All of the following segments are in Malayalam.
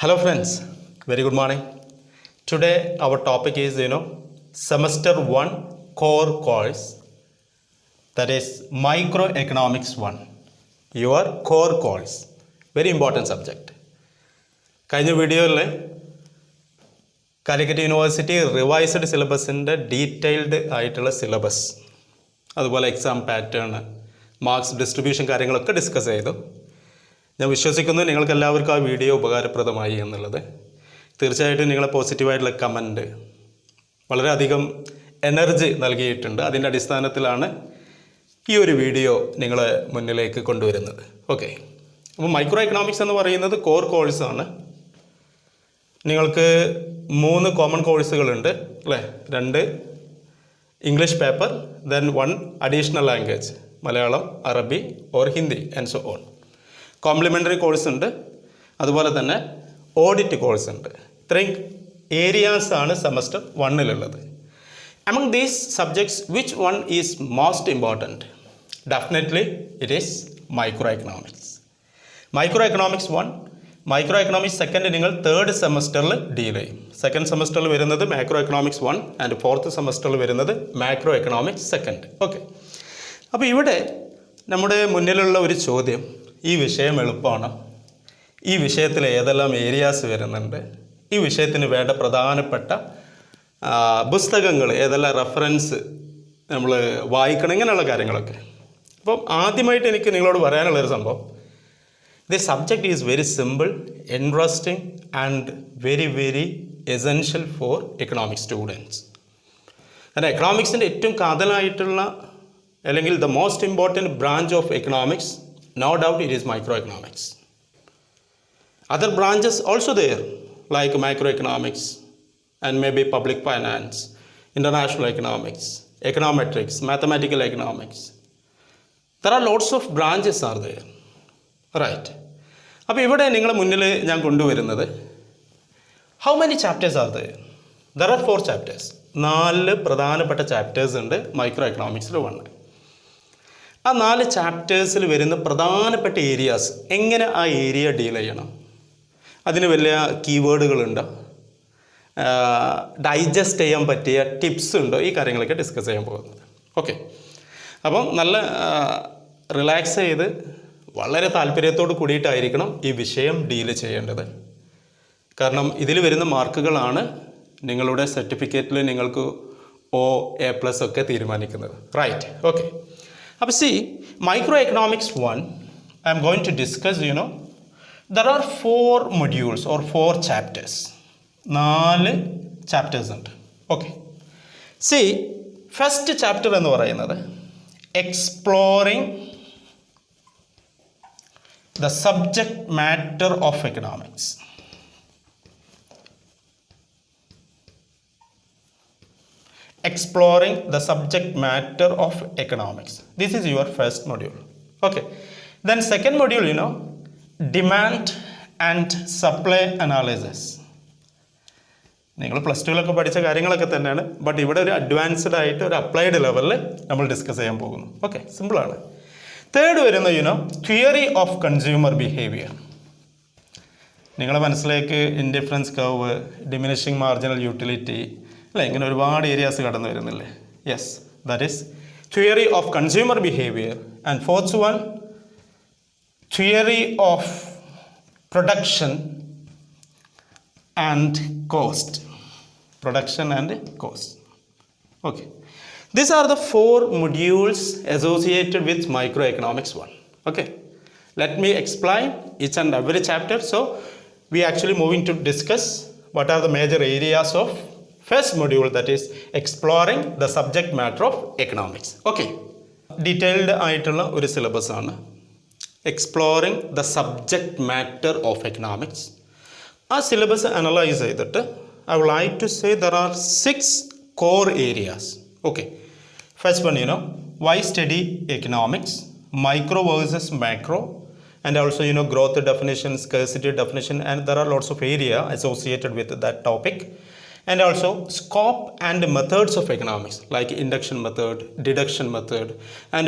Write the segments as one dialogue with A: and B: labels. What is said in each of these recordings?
A: Hello friends, very good morning. Today our topic is semester 1 core course, that is microeconomics 1, your core course, very important subject. കഴിഞ്ഞ വീഡിയോയിൽ കാലിക്കറ്റ് യൂണിവേഴ്സിറ്റി റിവൈസ്ഡ് സിലബസിൻ്റെ ഡീറ്റെയിൽഡ് ആയിട്ടുള്ള സിലബസ്, അതുപോലെ എക്സാം പാറ്റേൺ, മാർക്സ് ഡിസ്ട്രിബ്യൂഷൻ കാര്യങ്ങളൊക്കെ ഡിസ്കസ് ചെയ്തു. ഞാൻ വിശ്വസിക്കുന്നു നിങ്ങൾക്ക് എല്ലാവർക്കും ആ വീഡിയോ ഉപകാരപ്രദമായി എന്നുള്ളത്. തീർച്ചയായിട്ടും നിങ്ങളെ പോസിറ്റീവായിട്ടുള്ള കമൻറ്റ് വളരെയധികം എനർജി നൽകിയിട്ടുണ്ട്. അതിൻ്റെ അടിസ്ഥാനത്തിലാണ് ഈ ഒരു വീഡിയോ നിങ്ങളെ മുന്നിലേക്ക് കൊണ്ടുവരുന്നത്. ഓക്കെ, അപ്പോൾ മൈക്രോ എക്കണോമിക്സ് എന്ന് പറയുന്നത് കോർ കോഴ്സാണ്. നിങ്ങൾക്ക് 3 കോമൺ കോഴ്സുകളുണ്ട് അല്ലേ? 2 English paper, then 1 additional language, Malayalam, Arabi or Hindi and so on. Complementary course ഉണ്ട്, അതുപോലെ തന്നെ ഓഡിറ്റ് കോഴ്സ് ഉണ്ട്. ഇത്രയും ഏരിയാസാണ് സെമസ്റ്റർ 1-ലുള്ളത്. among these subjects, which one is most important? Definitely it is microeconomics. Microeconomics 1, microeconomics 2 നിങ്ങൾ 3rd സെമസ്റ്ററിൽ ഡീൽ ചെയ്യും. 2nd സെമസ്റ്ററിൽ വരുന്നത് മാക്രോ എക്കണോമിക്സ് 1 ആൻഡ് 4th സെമസ്റ്ററിൽ വരുന്നത് മാക്രോ എക്കണോമിക്സ് 2. ഓക്കെ, അപ്പോൾ ഇവിടെ നമ്മുടെ മുന്നിലുള്ള ഒരു ചോദ്യം, ഈ വിഷയം എളുപ്പമാണ്, ഈ വിഷയത്തിൽ ഏതെല്ലാം ഏരിയാസ് വരുന്നുണ്ട്, ഈ വിഷയത്തിന് വേണ്ട പ്രധാനപ്പെട്ട പുസ്തകങ്ങൾ ഏതെല്ലാം, റെഫറൻസ് നമ്മൾ വായിക്കണം, ഇങ്ങനെയുള്ള കാര്യങ്ങളൊക്കെ. അപ്പം ആദ്യമായിട്ട് എനിക്ക് നിങ്ങളോട് പറയാനുള്ളൊരു സംഭവം, the subject is very simple, interesting and very very essential for economics students. കാരണം എക്കണോമിക്സിൻ്റെ ഏറ്റവും കാതലായിട്ടുള്ള അല്ലെങ്കിൽ the most important branch of economics, no doubt it is microeconomics. Other branches also there, like macroeconomics and maybe public finance, international economics, econometrics, mathematical economics. There are lots of branches are there, right? അപ്പോൾ ഇവിടെ നിങ്ങളുടെ മുന്നിൽ ഞാൻ കൊണ്ടുവരുന്നത്, how many chapters are there? There are 4 chapters. 4 പ്രധാനപ്പെട്ട ചാപ്റ്റേഴ്സ് ഉണ്ട് മൈക്രോ എക്കണോമിക്സിൽ 1. ആ 4 ചാപ്റ്റേഴ്സിൽ വരുന്ന പ്രധാനപ്പെട്ട ഏരിയാസ്, എങ്ങനെ ആ ഏരിയ ഡീൽ ചെയ്യണം, അതിന് വലിയ കീവേഡുകളുണ്ടോ, ഡൈജസ്റ്റ് ചെയ്യാൻ പറ്റിയ ടിപ്സ് ഉണ്ടോ, ഈ കാര്യങ്ങളൊക്കെ ഡിസ്കസ് ചെയ്യാൻ പോകുന്നത്. ഓക്കെ, അപ്പം നല്ല റിലാക്സ് ചെയ്ത് വളരെ താല്പര്യത്തോട് കൂടിയിട്ടായിരിക്കണം ഈ വിഷയം ഡീൽ ചെയ്യേണ്ടത്. കാരണം ഇതിൽ വരുന്ന മാർക്കുകളാണ് നിങ്ങളുടെ സർട്ടിഫിക്കറ്റിൽ നിങ്ങൾക്ക് OA+ ഒക്കെ തീരുമാനിക്കുന്നത്, റൈറ്റ്? ഓക്കെ, അപ്പോൾ see, microeconomics 1, I am going to discuss, there are 4 modules or 4 chapters. 4 chapters ഉണ്ട്. ഓക്കെ, see, ഫസ്റ്റ് ചാപ്റ്റർ എന്ന് പറയുന്നത് exploring the subject matter of economics. Exploring the subject matter of economics. This is your first module. Okay, then second module, demand and supply analysis. നിങ്ങൾ +2-ലൊക്കെ പഠിച്ച കാര്യങ്ങളൊക്കെ തന്നെയാണ്, ബട്ട് ഇവിടെ ഒരു അഡ്വാൻസ്ഡ് ആയിട്ട് ഒരു അപ്ലൈഡ് ലെവലിൽ നമ്മൾ ഡിസ്കസ് ചെയ്യാൻ പോകുന്നു. ഓക്കെ, സിമ്പിളാണ്. തേർഡ് വരുന്ന തിയറി ഓഫ് കൺസ്യൂമർ ബിഹേവിയർ. നിങ്ങളുടെ മനസ്സിലേക്ക് indifference curve, diminishing marginal utility, അല്ലേ, ഇങ്ങനെ ഒരുപാട് ഏരിയാസ് കടന്നു വരുന്നില്ലേ? Yes, that is theory of consumer behaviour. And fourth one, theory of production and cost. Production and cost. Okay, these are the 4 modules associated with microeconomics 1. Okay, let me explain each and every chapter. So we actually moving to discuss what are the major areas of first module, that is exploring the subject matter of economics. Okay, detailed ആയിട്ടുള്ള ഒരു സിലബസ് ആണ് exploring the subject matter of economics. ആ സിലബസ് അനലൈസ് ചെയ്തിട്ട് I would like to say there are 6 core areas. Okay, first one, why study economics, micro versus macro, and also growth definition, scarcity definition, and there are lots of area associated with that topic. And also scope and methods of economics like induction method, deduction method, and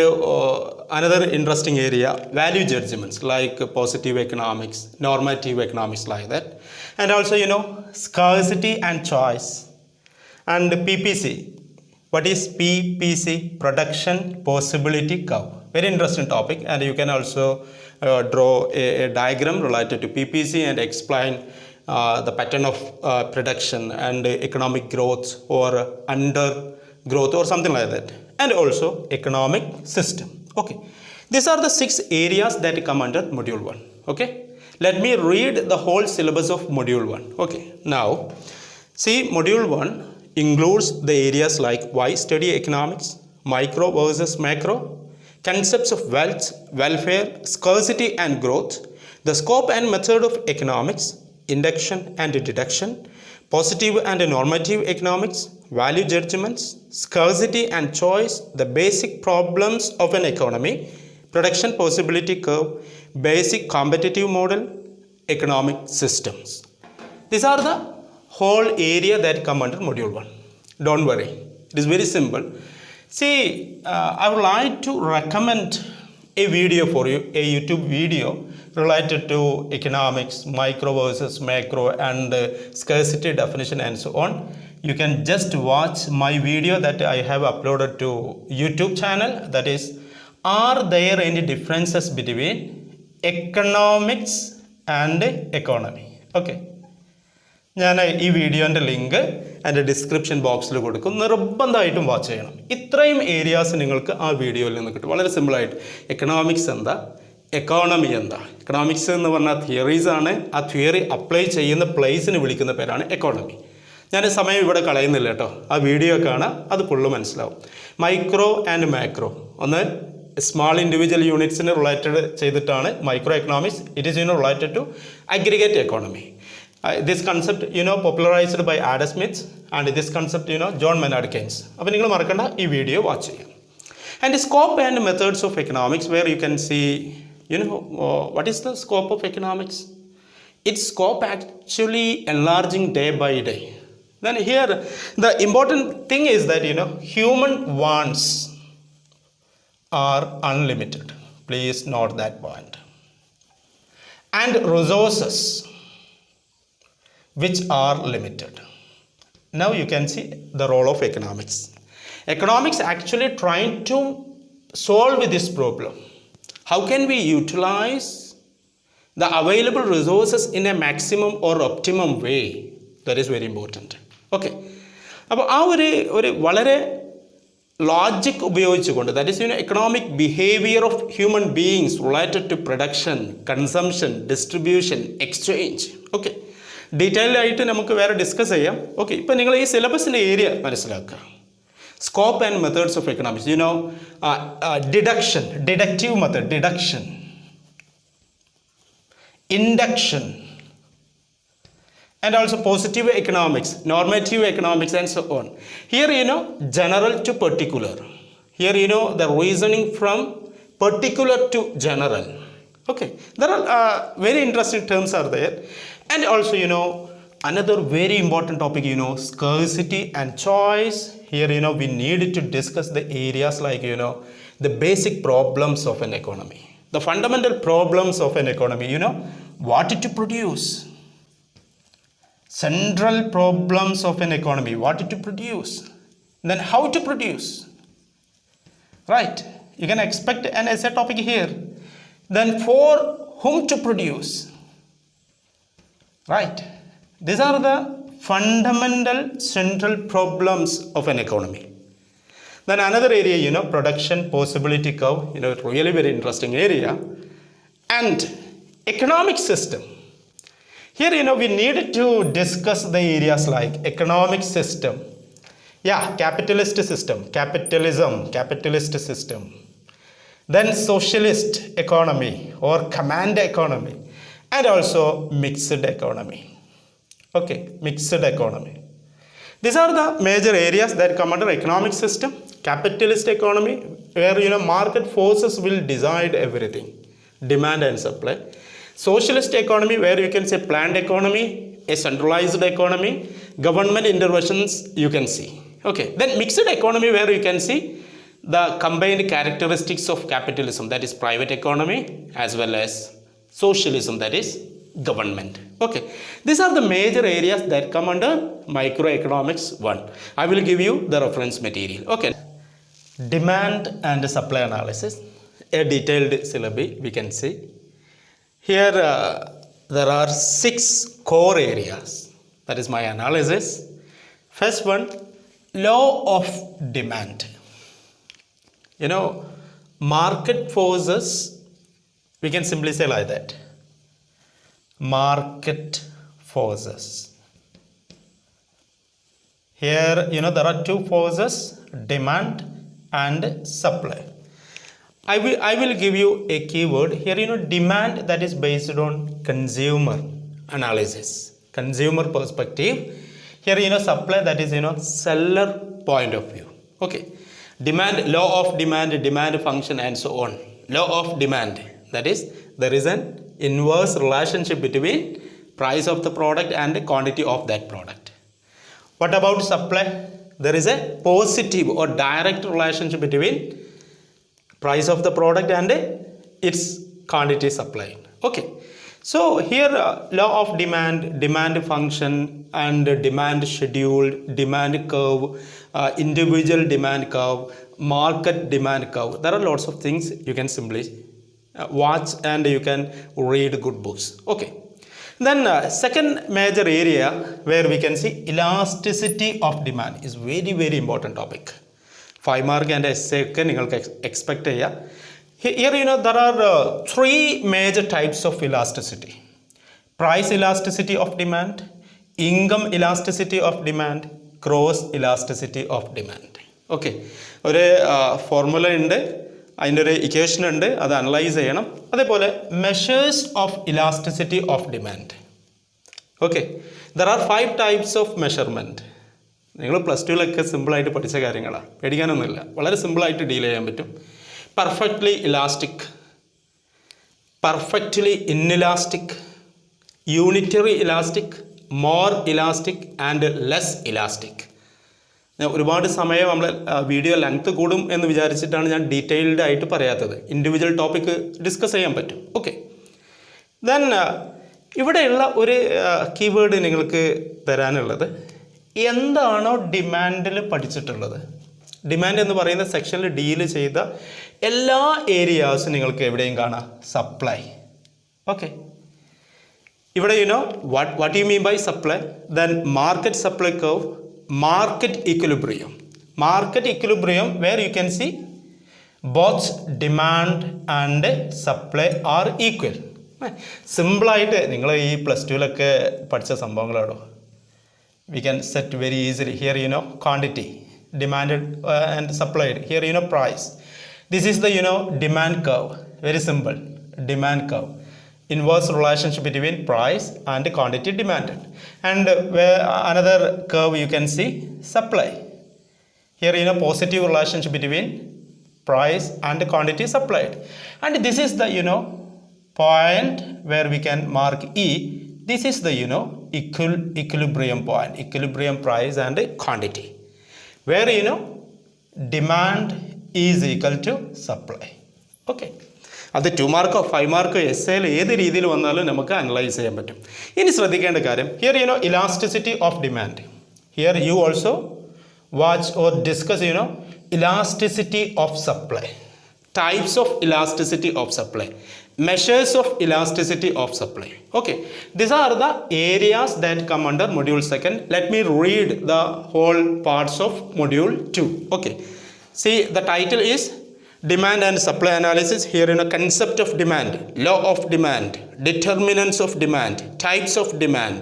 A: another interesting area, value judgments like positive economics, normative economics like that. And also, scarcity and choice. And PPC. What is PPC? Production Possibility Curve. Very interesting topic, and you can also draw a diagram related to PPC and explain the pattern of production and economic growth or under growth or something like that. And also economic system. Okay. These are the 6 areas that come under module 1. Okay. Let me read the whole syllabus of module 1. Okay. Now, see, module 1 includes the areas like why study economics, micro versus macro, concepts of wealth, welfare, scarcity and growth, the scope and method of economics, induction and deduction, positive and normative economics, value judgments, scarcity and choice, the basic problems of an economy, production possibility curve, basic competitive model, economic systems. These are the whole area that come under module 1. Don't worry, it is very simple. See, I would like to recommend a video for you, a YouTube video related to economics, micro versus macro, and scarcity definition and so on. You can just watch my video that I have uploaded to YouTube channel, that is, are there any differences between economics and economy? Okay. ഞാൻ ഈ വീഡിയോൻ്റെ ലിങ്ക് എൻ്റെ ഡിസ്ക്രിപ്ഷൻ ബോക്സിൽ കൊടുക്കും. നിർബന്ധമായിട്ടും വാച്ച് ചെയ്യണം. ഇത്രയും ഏരിയാസ് നിങ്ങൾക്ക് ആ വീഡിയോയിൽ നിന്ന് കിട്ടും. വളരെ സിമ്പിളായിട്ട് എക്കണോമിക്സ് എന്താ, എക്കോണമി എന്താ. എക്കണോമിക്സ് എന്ന് പറഞ്ഞാൽ തിയറീസാണ്. ആ തിയറി അപ്ലൈ ചെയ്യുന്ന പ്ലേസിന് വിളിക്കുന്ന പേരാണ് എക്കോണമി. ഞാൻ സമയം ഇവിടെ കളയുന്നില്ല കേട്ടോ. ആ വീഡിയോ കാണാം, അത് ഫുള്ള് മനസ്സിലാവും. മൈക്രോ ആൻഡ് മാക്രോ, ഒന്ന് സ്മാൾ ഇൻഡിവിജ്വൽ യൂണിറ്റ്സിന് റിലേറ്റഡ് ചെയ്തിട്ടാണ് micro economics. It is related to aggregate economy. This concept, popularized by Adam Smith, and this concept, John Maynard Keynes. അപ്പോൾ നിങ്ങൾ മറക്കണ്ട, ഈ വീഡിയോ വാച്ച് ചെയ്യാം. And scope and methods of economics, where you can see, what is the scope of economics? Its scope actually enlarging day by day. Then here, the important thing is that, human wants are unlimited. Please note that point. And resources, which are limited. Now you can see the role of economics. Economics actually trying to solve this problem. How can we utilize the available resources in a maximum or optimum way? That is very important. Okay. അപ്പോൾ ആ ഒരു വളരെ ലോജിക് ഉപയോഗിച്ചുകൊണ്ട്, that is economic behaviour of human beings related to production, consumption, distribution, exchange. Okay, detailed ആയിട്ട് നമുക്ക് വേറെ ഡിസ്കസ് ചെയ്യാം. ഓക്കെ, ഇപ്പം നിങ്ങൾ ഈ സിലബസിൻ്റെ ഏരിയ മനസ്സിലാക്കുക. Scope and methods of economics, deduction, deductive method, deduction, induction, and also positive economics, normative economics, and so on. Here, general to particular. Here, the reasoning from particular to general. Okay, there are very interesting terms are there. And also, another very important topic, scarcity and choice. Here, we need to discuss the areas like, the basic problems of an economy. The fundamental problems of an economy, what to produce. Central problems of an economy, what to produce, then how to produce, right? You can expect an essay topic here. Then for whom to produce, right? These are the fundamental central problems of an economy. Then another area, production possibility curve, really very interesting area. And economic system. Here, we need to discuss the areas like economic system. Yeah, capitalist system, capitalism, capitalist system. Then socialist economy or command economy. And also mixed economy. Okay, mixed economy. These are the major areas that come under economic system. Capitalist economy, where, market forces will decide everything. Demand and supply. Socialist economy, where you can say planned economy, a centralized economy, government interventions you can see. Okay, then mixed economy, where you can see the combined characteristics of capitalism, that is private economy, as well as socialism, that is government. Okay, these are the major areas that come under microeconomics 1. I will give you the reference material. Okay, demand and supply analysis, a detailed syllabi we can see. Here there are 6 core areas. That is my analysis. First one, law of demand. You know, market forces, we can simply say like that. Market forces. Here, you know, there are 2 forces, demand and supply. I will give you a keyword. Here, you know, demand, that is based on consumer analysis, consumer perspective. Here, you know, supply, that is, you know, seller point of view. Okay. Demand, law of demand, demand function and so on. Law of demand, that is, there is an inverse relationship between price of the product and the quantity of that product. What about supply? There is a positive or direct relationship between price of the product and its quantity supplied. Okay. So here law of demand, demand function and demand schedule, demand curve, individual demand curve, market demand curve. There are lots of things you can simply watch and you can read good books. Okay. Then second major area where we can see elasticity of demand is very, very important topic. 5 mark and essay ഒക്കെ നിങ്ങൾക്ക് എക്സ്പെക്ട് ചെയ്യാം. Here, you know, there are 3 major types of elasticity. Price elasticity of demand, income elasticity of demand, cross elasticity of demand. Okay. ഒരു ഫോർമുല ഉണ്ട്, അതിൻ്റെ ഒരു ഇക്വേഷൻ ഉണ്ട്, അത് അനലൈസ് ചെയ്യണം. അതേപോലെ measures of elasticity of demand. Okay, there are 5 types of measurement. നിങ്ങൾ പ്ലസ് ടുവിലൊക്കെ സിമ്പിളായിട്ട് പഠിച്ച കാര്യങ്ങളാണ്, പേടിക്കാനൊന്നുമില്ല, വളരെ സിമ്പിളായിട്ട് ഡീൽ ചെയ്യാൻ പറ്റും. Perfectly elastic, perfectly inelastic, unitary elastic, more elastic and less elastic. ഒരുപാട് സമയം നമ്മൾ വീഡിയോ ലെങ്ത് കൂടും എന്ന് വിചാരിച്ചിട്ടാണ് ഞാൻ ഡീറ്റെയിൽഡ് ആയിട്ട് പറയാത്തത്. ഇൻഡിവിജ്വൽ ടോപ്പിക്ക് ഡിസ്കസ് ചെയ്യാൻ പറ്റും. ഓക്കെ, ദെൻ ഇവിടെയുള്ള ഒരു കീവേഡ് നിങ്ങൾക്ക് തരാനുള്ളത്, എന്താണോ ഡിമാൻഡിൽ പഠിച്ചിട്ടുള്ളത്, ഡിമാൻഡ് എന്ന് പറയുന്ന സെക്ഷനിൽ ഡീൽ ചെയ്ത എല്ലാ ഏരിയാസും നിങ്ങൾക്ക് എവിടെയും കാണാം സപ്ലൈ. ഓക്കെ, ഇവിടെ you know what you mean by supply, then market supply curve, market equilibrium where you can see both demand and supply are equal. സിമ്പിളായിട്ട് നിങ്ങൾ ഈ പ്ലസ് ടുവിലൊക്കെ പഠിച്ച സംഭവങ്ങളാണോ, we can set very easily. Here you know quantity, demanded and supplied. Here you know price. This is the you know demand curve, very simple demand curve, inverse relationship between price and quantity demanded. And where another curve you can see supply. Here you know positive relationship between price and quantity supplied. And this is the you know point where we can mark E. This is the you know equilibrium point, equilibrium price and quantity, where you know demand is equal to supply. Okay, അത് 2 മാർക്കോ 5 മാർക്കോ എസ്സേയിൽ ഏത് രീതിയിൽ വന്നാലും നമുക്ക് അനലൈസ് ചെയ്യാൻ പറ്റും. ഇനി ശ്രദ്ധിക്കേണ്ട കാര്യം, here you know elasticity of demand. Here you also watch or discuss you know elasticity of supply, types of elasticity of supply, measures of elasticity of supply. Okay, these are the areas that come under module 2. Let me read the whole parts of module 2. Okay, see the title is demand and supply analysis. Here in a concept of demand, law of demand, determinants of demand, types of demand,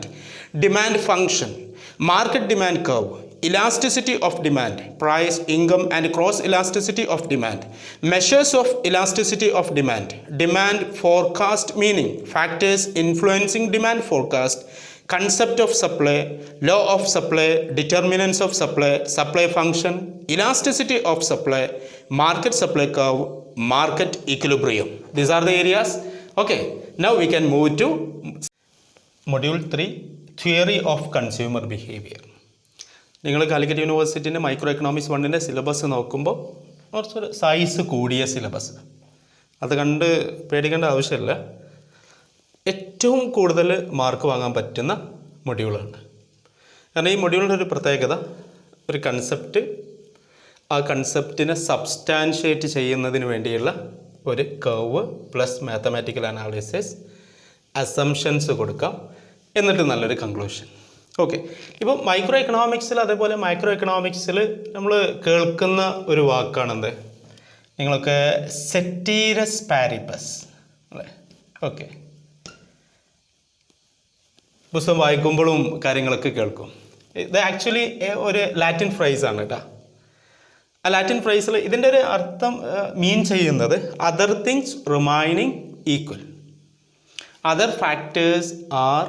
A: demand function, market demand curve, elasticity of demand, price, income and cross elasticity of demand, measures of elasticity of demand, demand forecast, meaning factors influencing demand forecast, concept of supply, law of supply, determinants of supply, supply function, elasticity of supply, market supply curve, market equilibrium. These are the areas. Okay, now we can move to module 3, theory of consumer behaviour. നിങ്ങൾ കാലിക്കറ്റ് യൂണിവേഴ്സിറ്റിൻ്റെ മൈക്രോ എക്കണോമിക്സ് 1ൻ്റെ സിലബസ് നോക്കുമ്പോൾ കുറച്ചൊരു സൈസ് കൂടിയ സിലബസ്, അത് കണ്ട് പേടിക്കേണ്ട ആവശ്യമില്ല. ഏറ്റവും കൂടുതൽ മാർക്ക് വാങ്ങാൻ പറ്റുന്ന മൊഡ്യൂളാണ്. കാരണം ഈ മൊഡ്യൂളിൻ്റെ ഒരു പ്രത്യേകത, ഒരു കൺസെപ്റ്റ്, ആ കൺസെപ്റ്റിനെ സബ്സ്റ്റാൻഷ്യേറ്റ് ചെയ്യുന്നതിന് വേണ്ടിയുള്ള ഒരു curve plus mathematical analysis, assumptions കൊടുക്കാം, എന്നിട്ട് നല്ലൊരു കൺക്ലൂഷൻ. ഓക്കെ, ഇപ്പോൾ മൈക്രോ എക്കണോമിക്സിൽ, അതേപോലെ മൈക്രോ എക്കണോമിക്സിൽ നമ്മൾ കേൾക്കുന്ന ഒരു വാക്കാണെന്ത്, നിങ്ങളൊക്കെ സെറ്റീരസ് പാരിപ്പസ് അല്ലേ? ഓക്കെ, പുസ്തകം വായിക്കുമ്പോഴും കാര്യങ്ങളൊക്കെ കേൾക്കും. ഇത് ആക്ച്വലി ഒരു ലാറ്റിൻ ഫ്രൈസാണ് കേട്ടോ. ആ ലാറ്റിൻ ഫ്രൈസിൽ ഇതിൻ്റെ ഒരു അർത്ഥം മീൻ ചെയ്യുന്നത് other things remaining equal, other factors are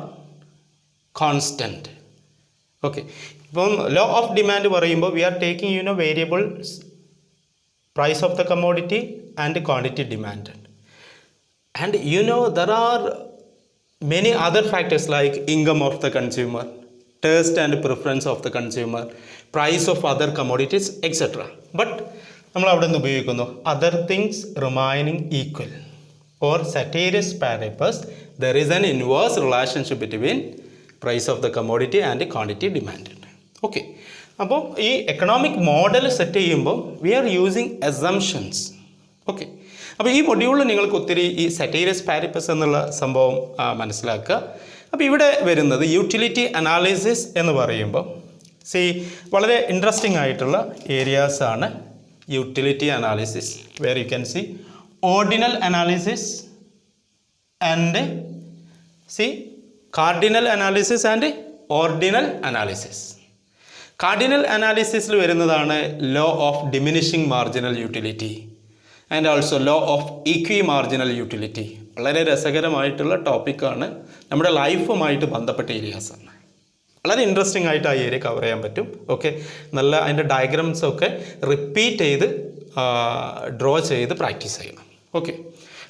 A: constant. Okay, ഇപ്പം ലോ ഓഫ് ഡിമാൻഡ് പറയുമ്പോൾ we are taking variables price of the commodity and quantity demand, and there are many other factors like income of the consumer, taste and preference of the consumer, price of other commodities, etc. But നമ്മൾ അവിടെ നിന്ന് ഉപയോഗിക്കുന്നു other things remaining equal or ceteris paribus, there is an inverse relationship between price of the commodity and quantity demanded. Okay, അപ്പോൾ ഈ എക്കണോമിക് മോഡൽ സെറ്റ് ചെയ്യുമ്പോൾ we are using assumptions. Okay, അപ്പോൾ ഈ മൊഡ്യൂളിൽ നിങ്ങൾക്ക് ഒത്തിരി ഈ സെറ്റീരസ് പാരിപ്പസ് എന്നുള്ള സംഭവം മനസ്സിലാക്കുക. അപ്പോൾ ഇവിടെ വരുന്നത് യൂട്ടിലിറ്റി അനാലിസിസ് എന്ന് പറയുമ്പോൾ വളരെ ഇൻട്രസ്റ്റിംഗ് ആയിട്ടുള്ള ഏരിയാസാണ് utility analysis, where you can see ordinal analysis and cardinal analysis and ordinal analysis. Cardinal അനാലിസിസിൽ വരുന്നതാണ് law of diminishing marginal utility and also law of equi marginal utility. വളരെ രസകരമായിട്ടുള്ള ടോപ്പിക്കാണ്, നമ്മുടെ ലൈഫുമായിട്ട് ബന്ധപ്പെട്ട ഏരിയാസാണ്. വളരെ ഇൻട്രസ്റ്റിംഗ് ആയിട്ട് ആ ഏരിയ കവർ ചെയ്യാൻ പറ്റും. ഓക്കെ, നല്ല അതിൻ്റെ ഡയഗ്രാംസൊക്കെ റിപ്പീറ്റ് ചെയ്ത് ഡ്രോ ചെയ്ത് പ്രാക്ടീസ് ചെയ്യണം. ഓക്കെ,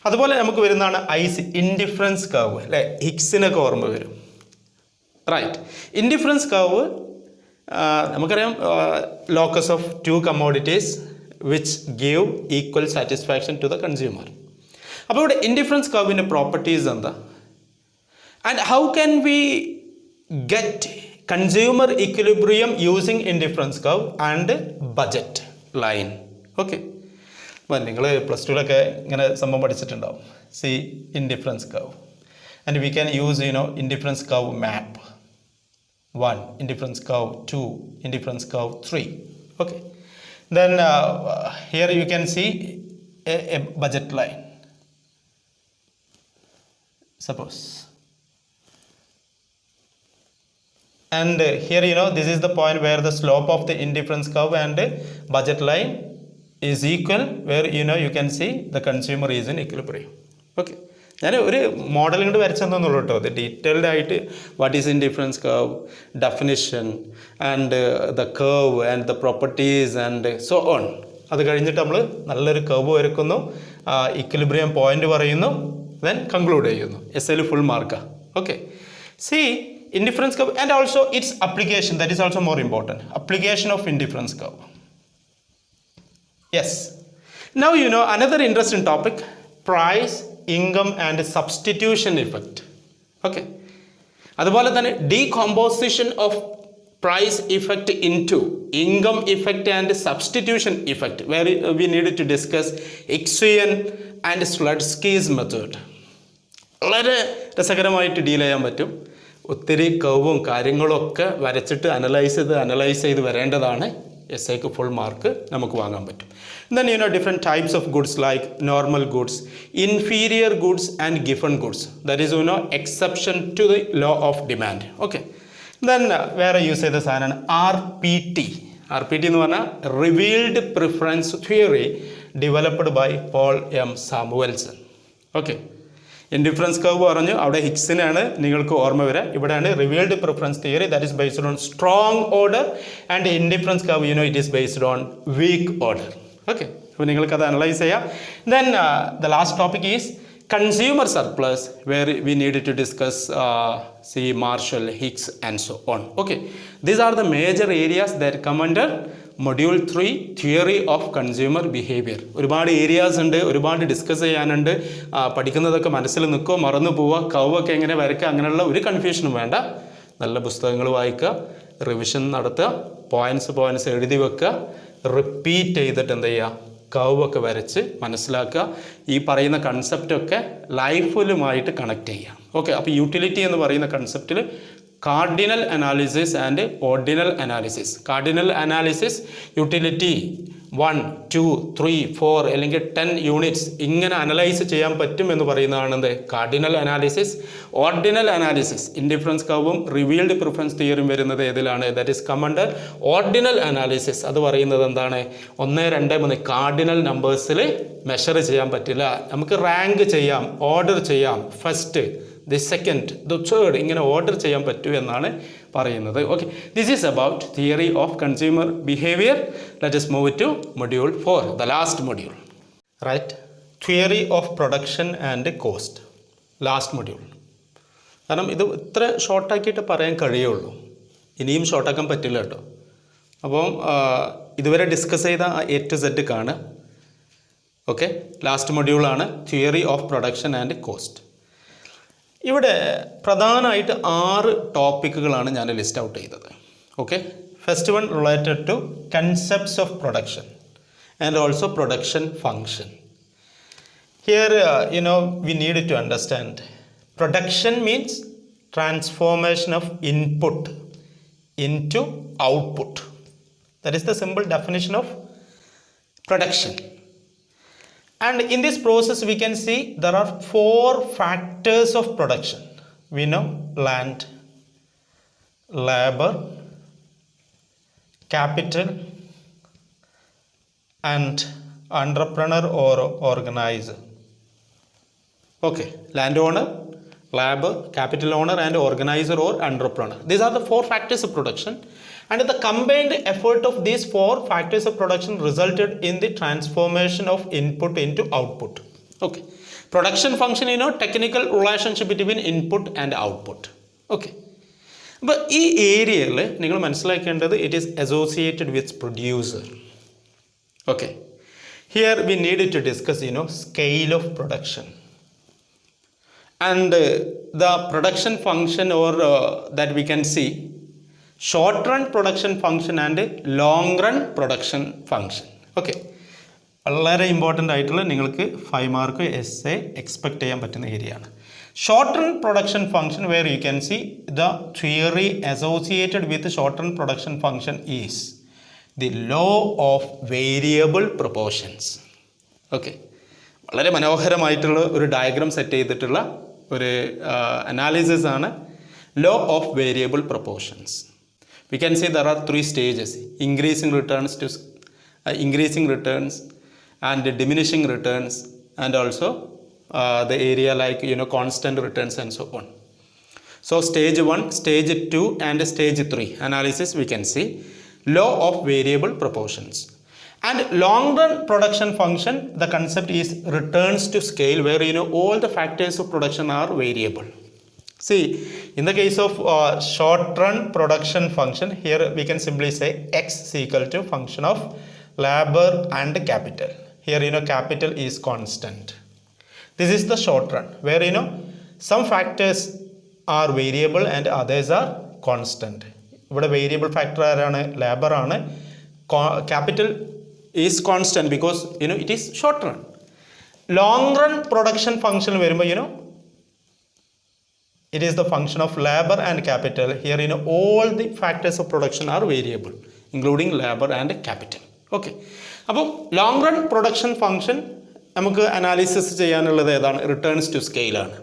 A: അതുപോലെ നമുക്ക് വരുന്നതാണ് ഇൻഡിഫറൻസ് കർവ് അല്ലേ? ഹിഗ്സിനൊക്കെ ഓർമ്മ വരും, റൈറ്റ്? ഇൻഡിഫറൻസ് കർവ് നമുക്കറിയാം, locus of two commodities which give equal satisfaction to the consumer. അപ്പോൾ ഇവിടെ ഇൻഡിഫറൻസ് കർവിൻ്റെ പ്രോപ്പർട്ടീസ് എന്താ, and how can we get consumer equilibrium using indifference curve and budget line. Okay, അപ്പോൾ നിങ്ങൾ പ്ലസ് ടുവിലൊക്കെ ഇങ്ങനെ സംഭവം പഠിച്ചിട്ടുണ്ടാവും. Indifference curve, and we can use indifference curve map 1, indifference curve 2, indifference curve 3. Okay, then here you can see a budget line, suppose, and here this is the point where the slope of the indifference curve and budget line is equal, where you can see the consumer is in equilibrium. Okay, ഞാൻ ഒരു മോഡൽ കൊണ്ട് വരച്ചെന്നുള്ളൂ കേട്ടോ. അത് ഡീറ്റെയിൽഡ് ആയിട്ട് what is indifference curve, definition and the curve and the properties and so on. അത് കഴിഞ്ഞിട്ട് നമ്മൾ നല്ലൊരു കർവ് വരയ്ക്കുന്നു, ഇക്വിലിബ്രിയം പോയിന്റ് പറയുന്നു, ദെൻ കൺക്ലൂഡ് ചെയ്യുന്നു. എസ്സേയിൽ ഫുൾ മാർക്കാണ്. Okay, indifference curve and also its application, that is also more important. Application of indifference curve. Yes, now another interesting topic, price, income and substitution effect. Okay, അതുപോലെ തന്നെ decomposition of price effect into income effect and substitution effect, where we need to discuss Hicksian and Slutsky's method. വളരെ രസകരമായിട്ട് ഡീൽ ചെയ്യാൻ പറ്റും. ഒത്തിരി കർവും കാര്യങ്ങളും ഒക്കെ വരച്ചിട്ട് അനലൈസ് ചെയ്ത് വരേണ്ടതാണ്. എസ്സേക്ക് ഫുൾ മാർക്ക് നമുക്ക് വാങ്ങാൻ പറ്റും. Then different types of goods like normal goods, inferior goods and given goods. That is exception to the law of demand. Okay. Then where you say the sign RPT. RPT എന്ന് പറഞ്ഞാൽ revealed preference theory developed by Paul M. Samuelson. Okay. Indifference curve പറഞ്ഞു, അവിടെ ഹിഗ്സിനാണ് നിങ്ങൾക്ക് ഓർമ്മ വരിക. ഇവിടെയാണ് revealed preference theory, that is based on strong order, and indifference curve it is based on weak order. Okay, അപ്പോൾ നിങ്ങൾക്കത് അനലൈസ് ചെയ്യാം. Then the last topic is consumer surplus, where we needed to discuss see Marshall, Hicks and so on. Okay, these are the major areas that come under module 3 theory of consumer behavior. ഒരുപാട് ഏരിയാസ് ഉണ്ട്, ഒരുപാട് ഡിസ്കസ് ചെയ്യാനുണ്ട്. പഠിക്കുന്നതൊക്കെ മനസ്സിൽ നിൽക്കുക, മറന്നു പോവുക, കവൊക്കെ എങ്ങനെ വരയ്ക്കുക, അങ്ങനെയുള്ള ഒരു കൺഫ്യൂഷനും വേണ്ട. നല്ല പുസ്തകങ്ങൾ വായിക്കുക, റിവിഷൻ നടത്തുക, പോയിൻറ്റ്സ് എഴുതി വെക്കുക, റിപ്പീറ്റ് ചെയ്തിട്ട് എന്ത് ചെയ്യുക, കർവൊക്കെ വരച്ച് മനസ്സിലാക്കുക. ഈ പറയുന്ന കൺസെപ്റ്റൊക്കെ ലൈഫിലുമായിട്ട് കണക്ട് ചെയ്യുക. ഓക്കെ, അപ്പോൾ യൂട്ടിലിറ്റി എന്ന് പറയുന്ന കൺസെപ്റ്റിൽ cardinal analysis and ordinal analysis. Cardinal analysis utility 1, 2, 3, 4 അല്ലെങ്കിൽ 10 യൂണിറ്റ്സ് ഇങ്ങനെ അനലൈസ് ചെയ്യാൻ പറ്റും എന്ന് പറയുന്നതാണ് cardinal analysis. Ordinal analysis, indifference കർവും റിവീൽഡ് പ്രിഫറൻസ് തിയറിയും വരുന്നത് ഏതിലാണ്? That is come under ordinal analysis. അത് പറയുന്നത് എന്താണ്? 1, 2, 3 കാർഡിനൽ നമ്പേഴ്സിൽ മെഷർ ചെയ്യാൻ പറ്റില്ല. നമുക്ക് റാങ്ക് ചെയ്യാം, ഓർഡർ ചെയ്യാം, first, the second, the third, ഇങ്ങനെ ഓർഡർ ചെയ്യാൻ പറ്റൂ എന്നാണ് പറയുന്നത്. Okay, this is about theory of consumer behaviour. Let us move to module 4, the last module. Right, theory of production and cost, last module. കാരണം ഇത് ഇത്ര ഷോർട്ടാക്കിയിട്ട് പറയാൻ കഴിയുള്ളൂ, ഇനിയും ഷോർട്ടാക്കാൻ പറ്റില്ല കേട്ടോ. അപ്പം ഇതുവരെ ഡിസ്കസ് ചെയ്ത A to Z കാണുക. ഓക്കെ, ലാസ്റ്റ് മൊഡ്യൂളാണ് theory of production and cost. ഇവിടെ പ്രധാനമായിട്ട് 6 ടോപ്പിക്കുകളാണ് ഞാൻ ലിസ്റ്റ് ഔട്ട് ചെയ്തത്. Okay, first one related to concepts of production and also production function. Here we need to understand production means transformation of input into output. That is the simple definition of production. And in this process we can see there are 4 factors of production. We know land, labor, capital and entrepreneur or organizer. Okay, landowner, labor, capital owner and organizer or entrepreneur. These are the 4 factors of production. And the combined effort of these 4 factors of production resulted in the transformation of input into output. Okay, production function, technical relationship between input and output. Okay, but ഈ ഏരിയയിൽ നിങ്ങൾ മനസ്സിലാക്കേണ്ടത് it is associated with producer. Okay, here we needed to discuss scale of production and the production function or that we can see short run production function and long run production function. Okay, വളരെ ഇമ്പോർട്ടൻ്റ് ആയിട്ടുള്ള നിങ്ങൾക്ക് 5 മാർക്ക് essay എക്സ്പെക്ട് ചെയ്യാൻ പറ്റുന്ന ഏരിയയാണ്. Short run production function, where you can see the theory associated with short run production function is the law of variable proportions. Okay, വളരെ മനോഹരമായിട്ടുള്ള ഒരു ഡയഗ്രാം സെറ്റ് ചെയ്തിട്ടുള്ള ഒരു അനാലിസിസ് ആണ് law of variable proportions. We can say there are 3 stages: increasing returns and diminishing returns, and also the area like constant returns and so on. So stage 1, stage 2 and stage 3 analysis we can see law of variable proportions. And long run production function, the concept is returns to scale, where all the factors of production are variable. See, in the case of short run production function, here we can simply say x is equal to function of labor and capital. Here capital is constant. This is the short run, where some factors are variable and others are constant. But a variable factor is labor, capital is constant because it is short run. Long run production function, it is the function of labor and capital. Here all the factors of production are variable, including labor and capital. Okay, അപ്പോൾ ലോങ് റൺ പ്രൊഡക്ഷൻ ഫംഗ്ഷൻ നമുക്ക് അനാലിസിസ് ചെയ്യാനുള്ളത് ഏതാണ്? റിട്ടേൺസ് ടു സ്കെയിലാണ്.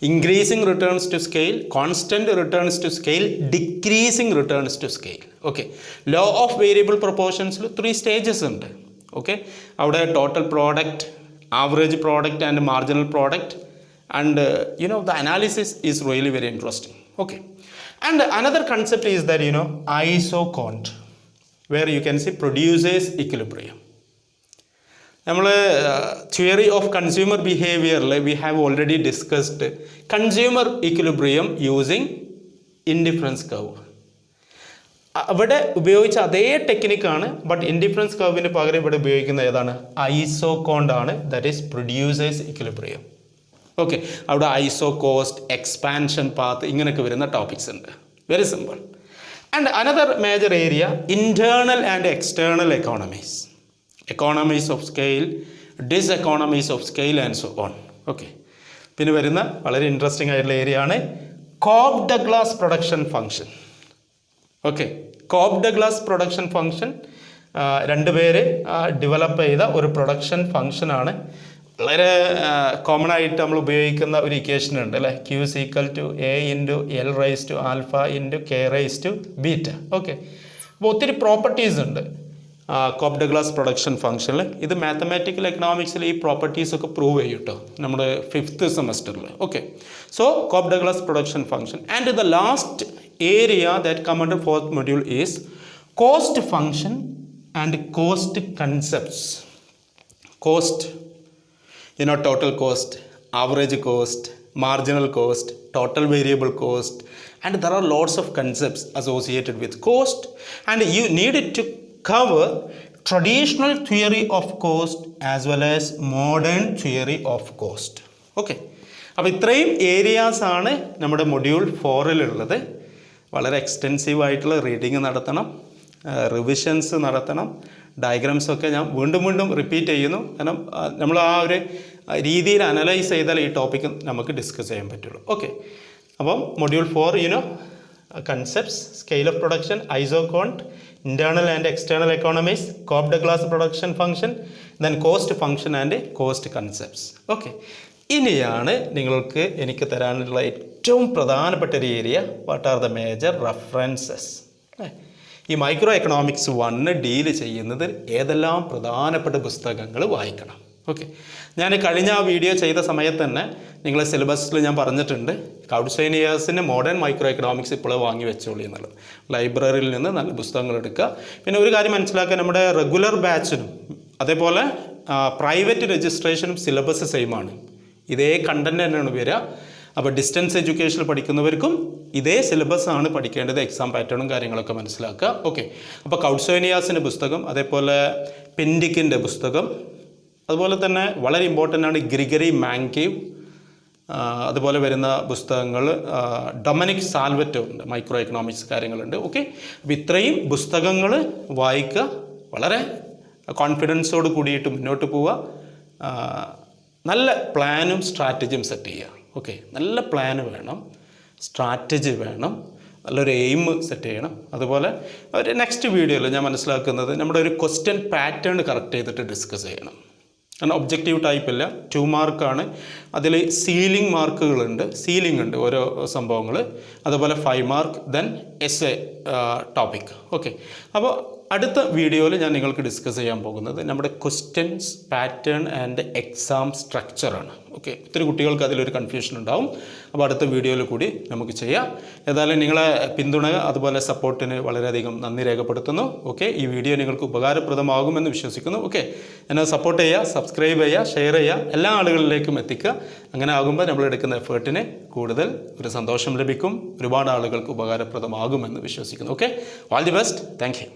A: Increasing returns to scale, constant returns to scale, decreasing returns to scale. Okay, law of variable പ്രൊപ്പോർഷൻസിൽ 3 സ്റ്റേജസ് ഉണ്ട്. ഓക്കെ, അവിടെ total product, average product and marginal product, and the analysis is really very interesting. Okay, and another concept is that isocont, where you can see producers equilibrium. നമ്മൾ തിയറി ഓഫ് കൺസ്യൂമർ ബിഹേവിയറിൽ we have already discussed consumer equilibrium using indifference curve. അവിടെ ഉപയോഗിച്ച അതേ ടെക്നിക്കാണ്, ബട്ട് ഇൻഡിഫറൻസ് കർവിന് പകരം ഇവിടെ ഉപയോഗിക്കുന്ന ഏതാണ്? ഐസോകോണ്ടാണ്, that is producers equilibrium. Okay, അവിടെ ഐസോ കോസ്റ്റ്, എക്സ്പാൻഷൻ പാത്ത്, ഇങ്ങനെയൊക്കെ വരുന്ന ടോപ്പിക്സ് ഉണ്ട്. Very simple. And another major area internal and external economies, economies of scale, diseconomies of scale and so on. Okay, പിന്നെ വരുന്ന വളരെ ഇൻട്രസ്റ്റിംഗ് ആയിട്ടുള്ള ഏരിയ ആണ് Cobb Douglas production function. Okay, Cobb Douglas production function രണ്ടുപേര് ഡെവലപ്പ് ചെയ്ത ഒരു പ്രൊഡക്ഷൻ ഫംഗ്ഷനാണ്. വളരെ കോമൺ ആയിട്ട് നമ്മൾ ഉപയോഗിക്കുന്ന ഒരു ഇക്വേഷൻ ഉണ്ട് അല്ലേ, Q is equal to A into L raised to alpha into K raised to beta. Okay, അപ്പോൾ ഒത്തിരി പ്രോപ്പർട്ടീസ് ഉണ്ട് കോബ് ഡഗ്ലാസ് പ്രൊഡക്ഷൻ ഫംഗ്ഷനിൽ. ഇത് മാത്തമാറ്റിക്കൽ എക്കണോമിക്സിൽ ഈ പ്രോപ്പർട്ടീസ് ഒക്കെ പ്രൂവ് ചെയ്യും കേട്ടോ, നമ്മുടെ 5th സെമസ്റ്ററിൽ. Okay, so Cobb Douglas production function. And the last area that come under 4th module is cost function and cost concepts. Cost, total cost, average cost, marginal cost, total variable cost, and there are lots of concepts associated with cost, and you needed to cover traditional theory of cost as well as modern theory of cost. Okay, അപ്പോൾ ഇത്രയും ഏരിയാസ് ആണ് നമ്മുടെ മൊഡ്യൂൾ 4-ലുള്ളത്. വളരെ എക്സ്റ്റെൻസീവ് ആയിട്ടുള്ള റീഡിങ് നടത്തണം, റിവിഷൻസ് നടത്തണം. ഡയഗ്രാംസൊക്കെ ഞാൻ വീണ്ടും വീണ്ടും റിപ്പീറ്റ് ചെയ്യുന്നു, കാരണം നമ്മൾ ആ ഒരു രീതിയിൽ അനലൈസ് ചെയ്താൽ ഈ ടോപ്പിക്ക് നമുക്ക് ഡിസ്കസ് ചെയ്യാൻ പറ്റുള്ളൂ. ഓക്കെ, അപ്പം module 4 concepts, scale of production, isoquant, internal and external economies, Cobb Douglas production function, then cost function and cost concepts. Okay, ഇനിയാണ് നിങ്ങൾക്ക് എനിക്ക് തരാനുള്ള ഏറ്റവും പ്രധാനപ്പെട്ട ഒരു area, what are the major references. ഈ മൈക്രോ എക്കണോമിക്സ് 1 ഡീൽ ചെയ്യുന്നത് ഏതെല്ലാം പ്രധാനപ്പെട്ട പുസ്തകങ്ങൾ വായിക്കണം. ഓക്കെ, ഞാൻ കഴിഞ്ഞ ആ വീഡിയോ ചെയ്ത സമയത്ത് തന്നെ നിങ്ങളെ സിലബസിൽ ഞാൻ പറഞ്ഞിട്ടുണ്ട്, കൗഡ്സേനിയേഴ്സിൻ്റെ മോഡേൺ മൈക്രോ എക്കണോമിക്സ് ഇപ്പോൾ വാങ്ങി വെച്ചോളി എന്നുള്ളത്. ലൈബ്രറിയിൽ നിന്ന് നല്ല പുസ്തകങ്ങൾ എടുക്കുക. പിന്നെ ഒരു കാര്യം മനസ്സിലാക്കുക, നമ്മുടെ റെഗുലർ ബാച്ചിനും അതേപോലെ പ്രൈവറ്റ് രജിസ്ട്രേഷനും സിലബസ് സെയിം ആണ്. ഇതേ കണ്ടന്റ് തന്നെയാണ് വരിക. അപ്പോൾ ഡിസ്റ്റൻസ് എഡ്യൂക്കേഷനിൽ പഠിക്കുന്നവർക്കും ഇതേ സിലബസ് ആണ് പഠിക്കേണ്ടത്. എക്സാം പാറ്റേണും കാര്യങ്ങളൊക്കെ മനസ്സിലാക്കുക. ഓക്കെ, അപ്പോൾ കൗഡ്സേനിയാസിൻ്റെ പുസ്തകം, അതേപോലെ പെൻഡിക്കിൻ്റെ പുസ്തകം, അതുപോലെ തന്നെ വളരെ ഇമ്പോർട്ടൻ്റ് ആണ് ഗ്രിഗറി മാങ്കേവ്, അതുപോലെ വരുന്ന പുസ്തകങ്ങൾ ഡൊമിനിക് സാൽവറ്റോറിൻ്റെ മൈക്രോ എക്കണോമിക്സ് കാര്യങ്ങളുണ്ട്. ഓക്കെ, അപ്പോൾ ഇത്രയും പുസ്തകങ്ങൾ വായിക്കുക, വളരെ കോൺഫിഡൻസോട് കൂടിയിട്ട് മുന്നോട്ട് പോവുക, നല്ല പ്ലാനും സ്ട്രാറ്റജിയും സെറ്റ് ചെയ്യുക. ഓക്കെ, നല്ല പ്ലാന് വേണം, സ്ട്രാറ്റജി വേണം, നല്ലൊരു എയിം സെറ്റ് ചെയ്യണം. അതുപോലെ ഒരു നെക്സ്റ്റ് വീഡിയോയിൽ ഞാൻ മനസ്സിലാക്കുന്നത് നമ്മുടെ ഒരു ക്വസ്റ്റ്യൻ പാറ്റേൺ കറക്റ്റ് ചെയ്തിട്ട് ഡിസ്കസ് ചെയ്യണം. കാരണം ഒബ്ജക്റ്റീവ് ടൈപ്പില്ല, 2 മാർക്കാണ്. അതിൽ സീലിംഗ് മാർക്കുകളുണ്ട്, സീലിംഗ് ഉണ്ട് ഓരോ സംഭവങ്ങൾ, അതുപോലെ 5 mark, then SA topic. Okay, അപ്പോൾ അടുത്ത വീഡിയോയിൽ ഞാൻ നിങ്ങൾക്ക് ഡിസ്കസ് ചെയ്യാൻ പോകുന്നത് നമ്മുടെ ക്വസ്റ്റ്യൻസ് പാറ്റേൺ ആൻഡ് എക്സാം സ്ട്രക്ചറാണ്. ഓക്കെ, ഒത്തിരി കുട്ടികൾക്ക് അതിലൊരു കൺഫ്യൂഷൻ ഉണ്ടാവും. അപ്പോൾ അടുത്ത വീഡിയോയിൽ കൂടി നമുക്ക് ചെയ്യാം. ഏതായാലും നിങ്ങളെ പിന്തുണ അതുപോലെ സപ്പോർട്ടിന് വളരെയധികം നന്ദി രേഖപ്പെടുത്തുന്നു. ഓക്കെ, ഈ വീഡിയോ നിങ്ങൾക്ക് ഉപകാരപ്രദമാകുമെന്ന് വിശ്വസിക്കുന്നു. ഓക്കെ, എന്നെ സപ്പോർട്ട് ചെയ്യുക, സബ്സ്ക്രൈബ് ചെയ്യുക, ഷെയർ ചെയ്യുക, എല്ലാ ആളുകളിലേക്കും എത്തിക്കുക. അങ്ങനെ ആകുമ്പോൾ നമ്മൾ എടുക്കുന്ന എഫേർട്ടിന് കൂടുതൽ ഒരു സന്തോഷം ലഭിക്കും, ഒരുപാട് ആളുകൾക്ക് ഉപകാരപ്രദമാകുമെന്ന് വിശ്വസിക്കുന്നു. Okay, all the best, thank you.